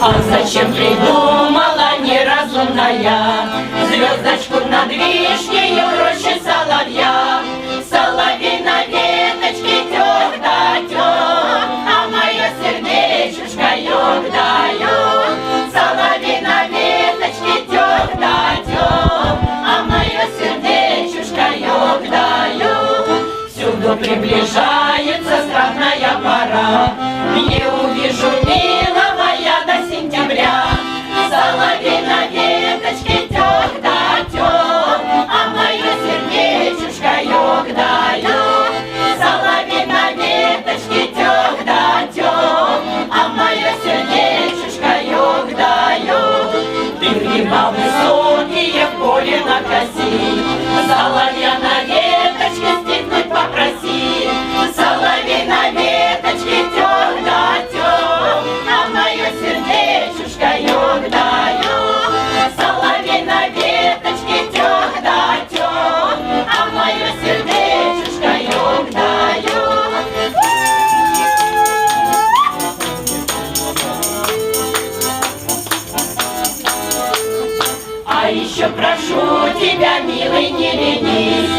А зачем придумала неразумная звездочку над вишнею в роще соловья? Соловей на веточке тёк да тёк, а мое сердечушка ёк да ёк. Соловей на веточке тёк да тёк, а мое сердечушка ёк да ёк. Всюду приближается страстная пора, не увижу милого я до сентября. Соловей на веточке тёк да тёк, а мое сердечушка ёк да ёк. Соловей на веточке тёк да тёк, а мое сердечушка ёк да ёк. Ты гриба высокие в поле накоси, соловья на веточке стихнуть попроси. Соловей на веточке тёк да тёк, а мое сердечушка ёк да ёк. Соловей на веточке тёк да тёк, а мое сердечушка ёк да ёк. А еще прошу тебя, милый, не ленись,